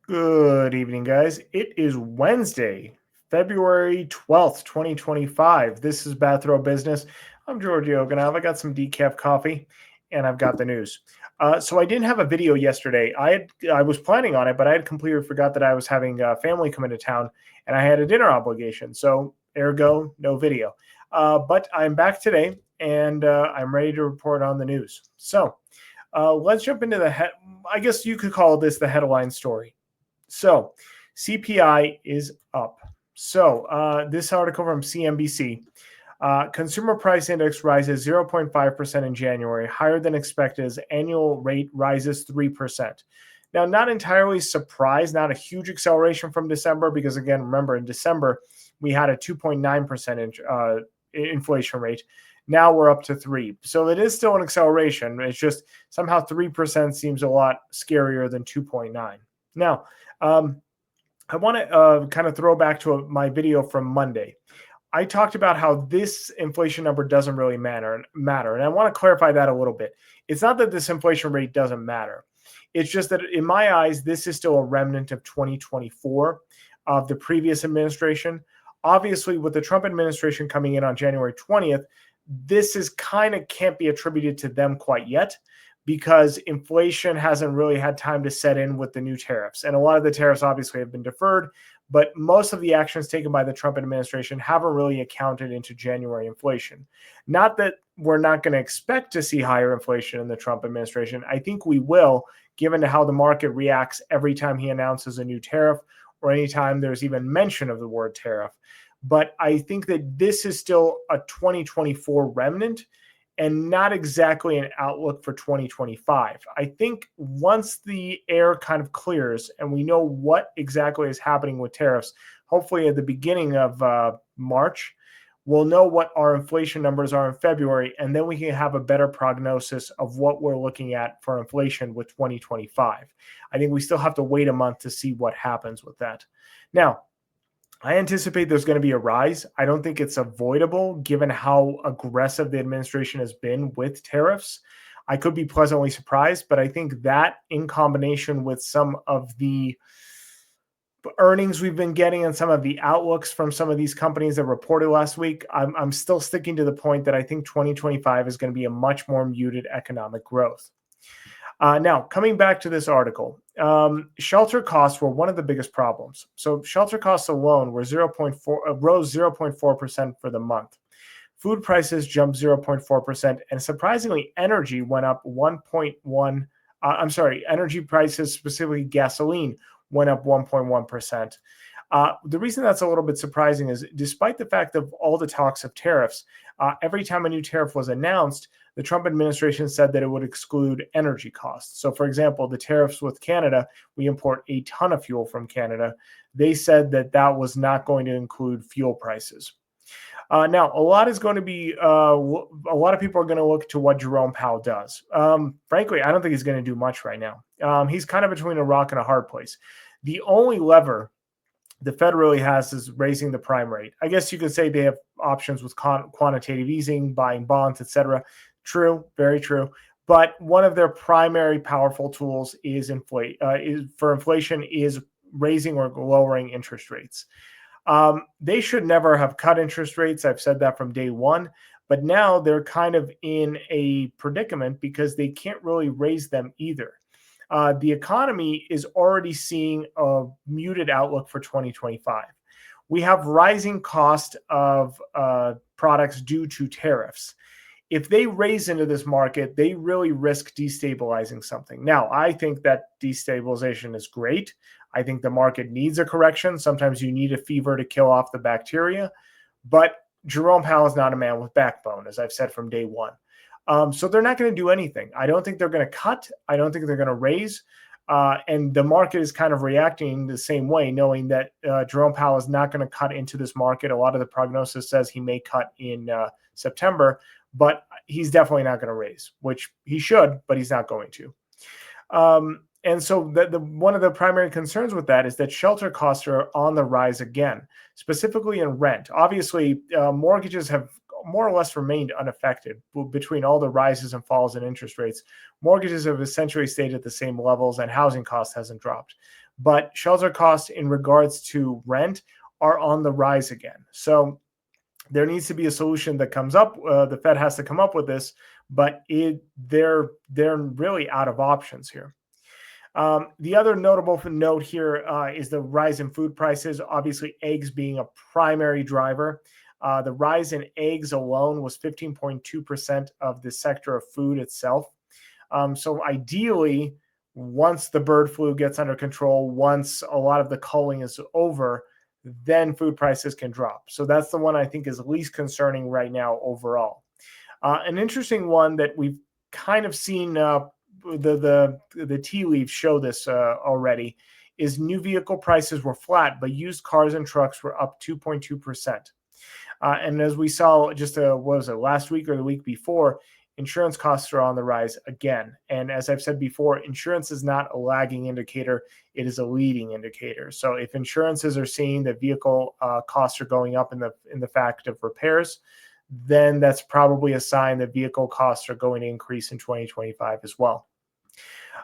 Good evening, guys. It is Wednesday, February 12th, 2025. This is Bathrobe Business. I'm George Oganov. I got some decaf coffee and I've got the news. So I didn't have a video yesterday. I was planning on it, but I had completely forgot that I was having family come into town and I had a dinner obligation. So ergo, no video. But I'm back today and I'm ready to report on the news. So let's jump into I guess you could call this the headline story. So, CPI is up. So, this article from CNBC, consumer price index rises 0.5% in January, higher than expected as annual rate rises 3%. Now, not entirely surprised, not a huge acceleration from December, because again, remember in December, we had a 2.9% inflation rate. Now we're up to 3. So it is still an acceleration. It's just somehow 3% seems a lot scarier than 2.9. Now, I want to kind of throw back to my video from Monday. I talked about how this inflation number doesn't really matter. And I want to clarify that a little bit. It's not that this inflation rate doesn't matter. It's just that in my eyes, this is still a remnant of 2024 of the previous administration. Obviously, with the Trump administration coming in on January 20th, this is kind of can't be attributed to them quite yet, because inflation hasn't really had time to set in with the new tariffs. And a lot of the tariffs obviously have been deferred, but most of the actions taken by the Trump administration haven't really accounted into January inflation. Not that we're not going to expect to see higher inflation in the Trump administration. I think we will, given how the market reacts every time he announces a new tariff or anytime there's even mention of the word tariff. But I think that this is still a 2024 remnant and not exactly an outlook for 2025. I think once the air kind of clears and we know what exactly is happening with tariffs, hopefully at the beginning of March, we'll know what our inflation numbers are in February, and then we can have a better prognosis of what we're looking at for inflation with 2025. I think we still have to wait a month to see what happens with that. Now, I anticipate there's going to be a rise. I don't think it's avoidable given how aggressive the administration has been with tariffs. I could be pleasantly surprised, but I think that in combination with some of the earnings we've been getting and some of the outlooks from some of these companies that reported last week, I'm still sticking to the point that I think 2025 is going to be a much more muted economic growth. Now, coming back to this article, shelter costs were one of the biggest problems. So shelter costs alone were rose 0.4% for the month. Food prices jumped 0.4%, and surprisingly, energy went up 1.1. Energy prices, specifically gasoline, went up 1.1%. The reason that's a little bit surprising is despite the fact of all the talks of tariffs, every time a new tariff was announced, the Trump administration said that it would exclude energy costs. So, for example, the tariffs with Canada, we import a ton of fuel from Canada. They said that that was not going to include fuel prices. Now, a lot of people are going to look to what Jerome Powell does. Frankly, I don't think he's going to do much right now. He's kind of between a rock and a hard place. The only lever the Fed really has is raising the prime rate. I guess you could say they have options with quantitative easing, buying bonds, etc. True, very true. But one of their primary powerful tools is for inflation is raising or lowering interest rates. They should never have cut interest rates. I've said that from day one. But now they're kind of in a predicament because they can't really raise them either. The economy is already seeing a muted outlook for 2025. We have rising cost of products due to tariffs. If they raise into this market, they really risk destabilizing something. Now, I think that destabilization is great. I think the market needs a correction. Sometimes you need a fever to kill off the bacteria. But Jerome Powell is not a man with backbone, as I've said from day one. So they're not going to do anything. I don't think they're going to cut. I don't think they're going to raise. And the market is kind of reacting the same way, knowing that Jerome Powell is not going to cut into this market. A lot of the prognosis says he may cut in September, but he's definitely not going to raise, which he should, but he's not going to. And so one of the primary concerns with that is that shelter costs are on the rise again, specifically in rent. Obviously, mortgages have more or less remained unaffected between all the rises and falls in interest rates. Mortgages have essentially stayed at the same levels and housing costs hasn't dropped. but shelter costs in regards to rent are on the rise again. So there needs to be a solution that comes up. The Fed has to come up with this, but they're really out of options here. The other notable note here is the rise in food prices, obviously eggs being a primary driver. The rise in eggs alone was 15.2% of the sector of food itself. So ideally, once the bird flu gets under control, once a lot of the culling is over, then food prices can drop. So that's the one I think is least concerning right now overall. An interesting one that we've kind of seen the tea leaves show this already is new vehicle prices were flat, but used cars and trucks were up 2.2%. And as we saw just what was it, last week or the week before, insurance costs are on the rise again. And as I've said before, insurance is not a lagging indicator, it is a leading indicator. So if insurances are seeing that vehicle costs are going up in the fact of repairs, then that's probably a sign that vehicle costs are going to increase in 2025 as well.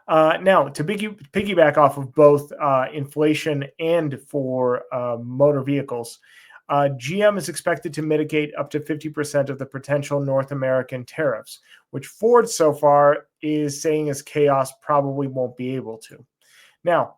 Now, to piggyback off of both inflation and for motor vehicles, GM is expected to mitigate up to 50% of the potential North American tariffs, which Ford so far is saying is chaos, probably won't be able to. Now,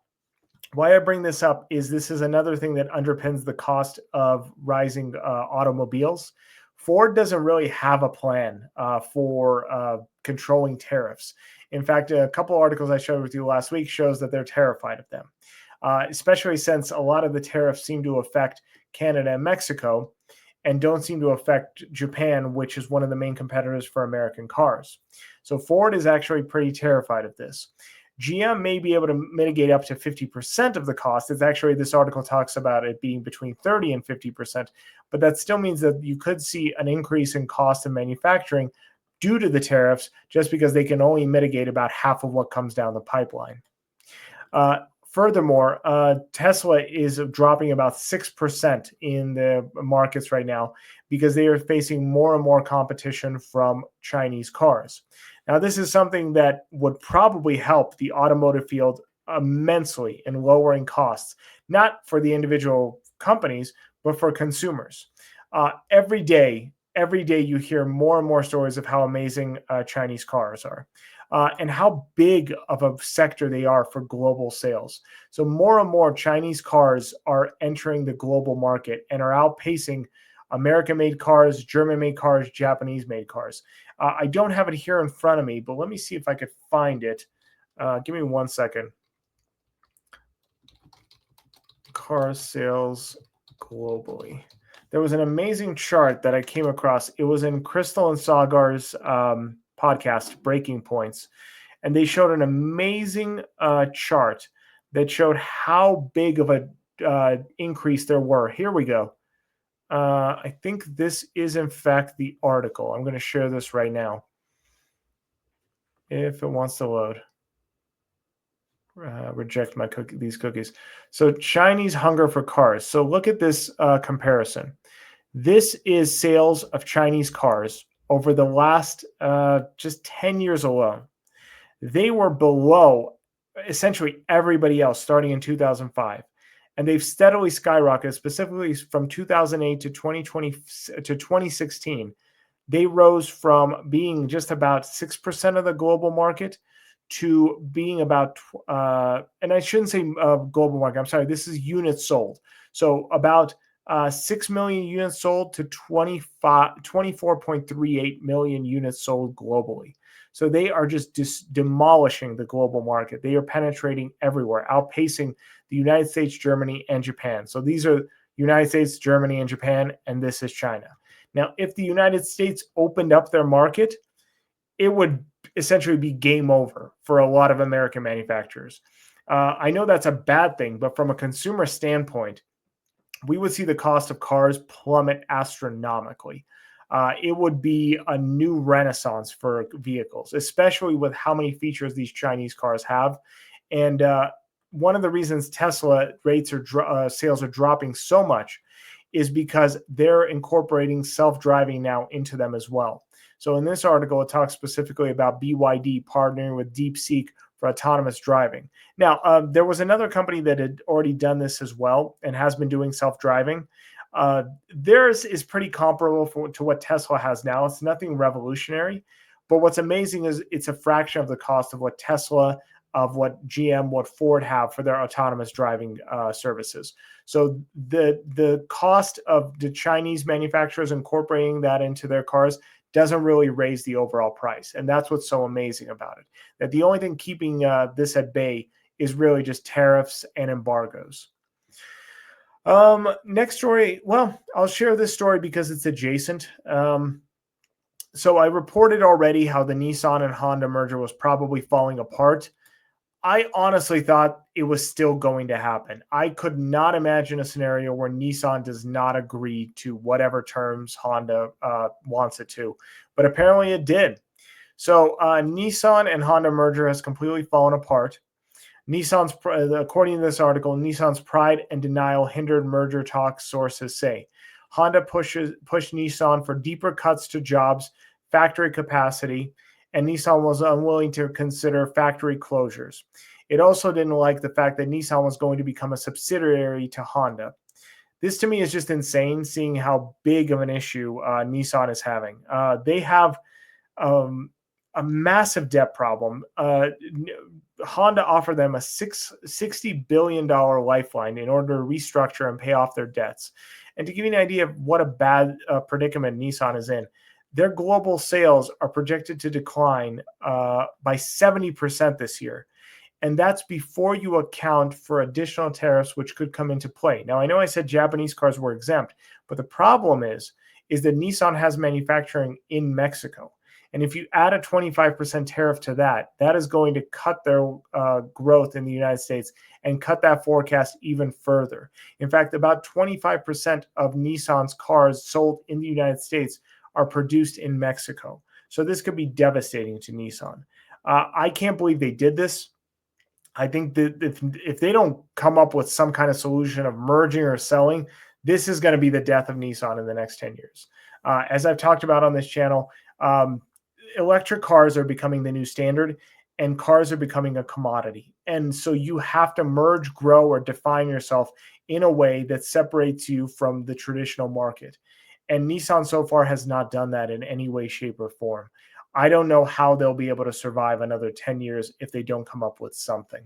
why I bring this up is this is another thing that underpins the cost of rising automobiles. Ford doesn't really have a plan for controlling tariffs. In fact, a couple articles I showed with you last week shows that they're terrified of them, especially since a lot of the tariffs seem to affect Canada and Mexico and don't seem to affect Japan, which is one of the main competitors for American cars. So Ford is actually pretty terrified of this. GM may be able to mitigate up to 50% of the cost. It's actually, this article talks about it being between 30 and 50%, but that still means that you could see an increase in cost of manufacturing due to the tariffs, just because they can only mitigate about half of what comes down the pipeline. Furthermore, Tesla is dropping about 6% in the markets right now because they are facing more and more competition from Chinese cars. Now, this is something that would probably help the automotive field immensely in lowering costs, not for the individual companies, but for consumers. Every day you hear more and more stories of how amazing Chinese cars are. And how big of a sector they are for global sales. So more and more Chinese cars are entering the global market and are outpacing American-made cars, German-made cars, Japanese-made cars. I don't have it here in front of me, but let me see if I could find it. Give me 1 second. Car sales globally. There was an amazing chart that I came across. It was in Crystal and Sagar's podcast, Breaking Points, and they showed an amazing chart that showed how big of a increase there were. Here we go. I think this is in fact the article. I'm going to share this right now if it wants to load. Reject my these cookies. So Chinese hunger for cars. So look at this comparison. This is sales of Chinese cars over the last just 10 years alone. They were below essentially everybody else starting in 2005. And they've steadily skyrocketed, specifically from 2008 to 2020 to 2016. They rose from being just about 6% of the global market to being about, and I shouldn't say global market, I'm sorry, this is units sold. So about 6 million units sold to 24.38 million units sold globally. So they are just demolishing the global market. They are penetrating everywhere, outpacing the United States, Germany, and Japan. So these are United States, Germany, and Japan, and this is China. Now, if the United States opened up their market, it would essentially be game over for a lot of American manufacturers. I know that's a bad thing, but from a consumer standpoint, we would see the cost of cars plummet astronomically. It would be a new renaissance for vehicles, especially with how many features these Chinese cars have. And one of the reasons Tesla rates or sales are dropping so much is because they're incorporating self-driving now into them as well. So in this article, it talks specifically about BYD partnering with DeepSeek for autonomous driving. Now, there was another company that had already done this as well and has been doing self-driving. Theirs is pretty comparable to what Tesla has now. It's nothing revolutionary, but what's amazing is it's a fraction of the cost of what Tesla, of what GM, what Ford have for their autonomous driving services. So the cost of the Chinese manufacturers incorporating that into their cars doesn't really raise the overall price, and that's what's so amazing about it. That the only thing keeping this at bay is really just tariffs and embargoes. Next story. Well, I'll share this story because it's adjacent. So I reported already how the Nissan and Honda merger was probably falling apart. I honestly thought it was still going to happen. I could not imagine a scenario where Nissan does not agree to whatever terms Honda wants it to, but apparently it did. So Nissan and Honda merger has completely fallen apart. According to this article, Nissan's pride and denial hindered merger talks, sources say. Honda pushed Nissan for deeper cuts to jobs, factory capacity, and Nissan was unwilling to consider factory closures. It also didn't like the fact that Nissan was going to become a subsidiary to Honda. This to me is just insane, seeing how big of an issue Nissan is having. They have a massive debt problem. Honda offered them a $60 billion lifeline in order to restructure and pay off their debts. And to give you an idea of what a bad predicament Nissan is in, their global sales are projected to decline by 70% this year. And that's before you account for additional tariffs which could come into play. Now, I know I said Japanese cars were exempt, but the problem is that Nissan has manufacturing in Mexico. And if you add a 25% tariff to that, that is going to cut their growth in the United States and cut that forecast even further. In fact, about 25% of Nissan's cars sold in the United States are produced in Mexico. So this could be devastating to Nissan. I can't believe they did this. I think that if they don't come up with some kind of solution of merging or selling, this is going to be the death of Nissan in the next 10 years. As I've talked about on this channel, electric cars are becoming the new standard, and cars are becoming a commodity. And so you have to merge, grow, or define yourself in a way that separates you from the traditional market. And Nissan so far has not done that in any way, shape, or form. I don't know how they'll be able to survive another 10 years if they don't come up with something.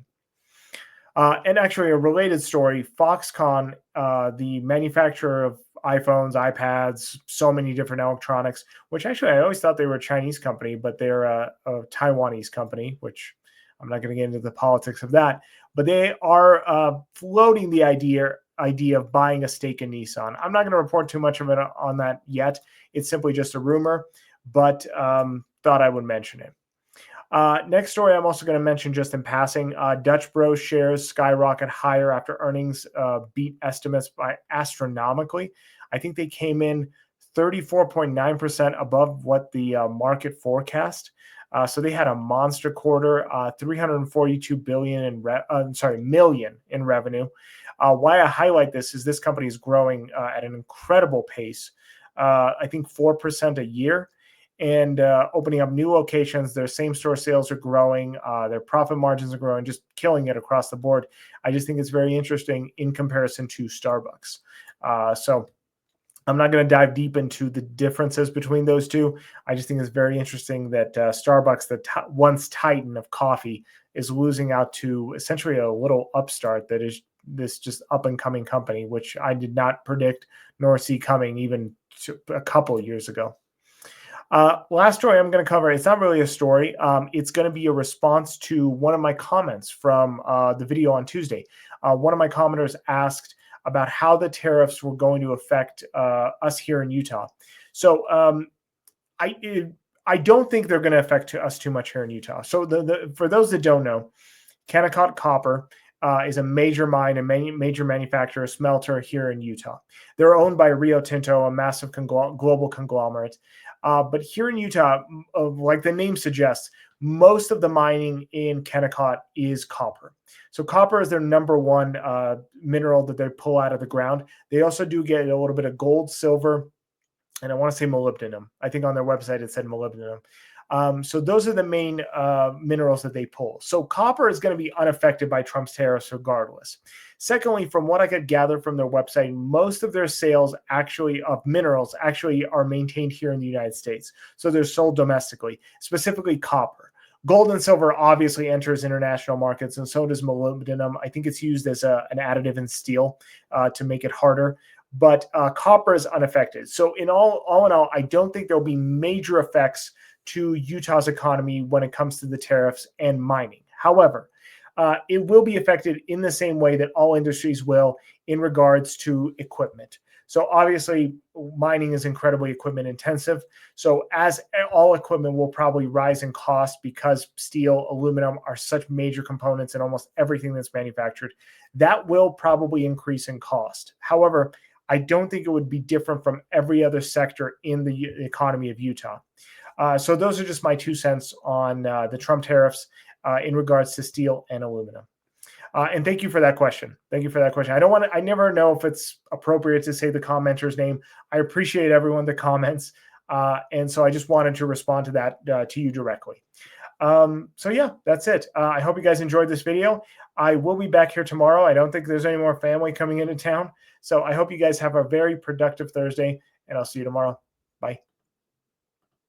And actually, a related story, Foxconn, the manufacturer of iPhones, iPads, so many different electronics, which actually I always thought they were a Chinese company, but they're a Taiwanese company, which I'm not going to get into the politics of that. But they are floating the idea of buying a stake in Nissan. I'm not going to report too much of it on that yet. It's simply just a rumor, but thought I would mention it. Next story I'm also going to mention just in passing. Dutch Bros shares skyrocket higher after earnings beat estimates by astronomically. I think they came in 34.9% above what the market forecast. So they had a monster quarter, 342 million in revenue. Why I highlight this is this company is growing at an incredible pace. I think 4% a year. And opening up new locations, their same-store sales are growing, their profit margins are growing, just killing it across the board. I just think it's very interesting in comparison to Starbucks. So I'm not going to dive deep into the differences between those two. I just think it's very interesting that Starbucks, the once titan of coffee, is losing out to essentially a little upstart that is this just up-and-coming company, which I did not predict nor see coming even a couple of years ago. Last story I'm going to cover, it's not really a story. It's going to be a response to one of my comments from the video on Tuesday. One of my commenters asked about how the tariffs were going to affect us here in Utah. So I don't think they're going to affect us too much here in Utah. So for those that don't know, Kennecott Copper is a major mine and major manufacturer, smelter here in Utah. They're owned by Rio Tinto, a massive global conglomerate. But here in Utah, like the name suggests, most of the mining in Kennecott is copper. So copper is their number one mineral that they pull out of the ground. They also do get a little bit of gold, silver, and I want to say molybdenum. I think on their website it said molybdenum. So those are the main minerals that they pull. So copper is going to be unaffected by Trump's tariffs regardless. Secondly, from what I could gather from their website, most of their sales actually of minerals actually are maintained here in the United States. So they're sold domestically, specifically copper. Gold and silver obviously enters international markets, and so does molybdenum. I think it's used as an additive in steel to make it harder. But copper is unaffected. So in all in all, I don't think there'll be major effects to Utah's economy when it comes to the tariffs and mining. However, it will be affected in the same way that all industries will in regards to equipment. So obviously, mining is incredibly equipment intensive. So as all equipment will probably rise in cost because steel, aluminum are such major components in almost everything that's manufactured, that will probably increase in cost. However, I don't think it would be different from every other sector in the economy of Utah. So those are just my 2 cents on the Trump tariffs in regards to steel and aluminum. And thank you for that question. Thank you for that question. I never know if it's appropriate to say the commenter's name. I appreciate everyone that comments. And so I just wanted to respond to that to you directly. So yeah, that's it. I hope you guys enjoyed this video. I will be back here tomorrow. I don't think there's any more family coming into town. So I hope you guys have a very productive Thursday, and I'll see you tomorrow. Bye.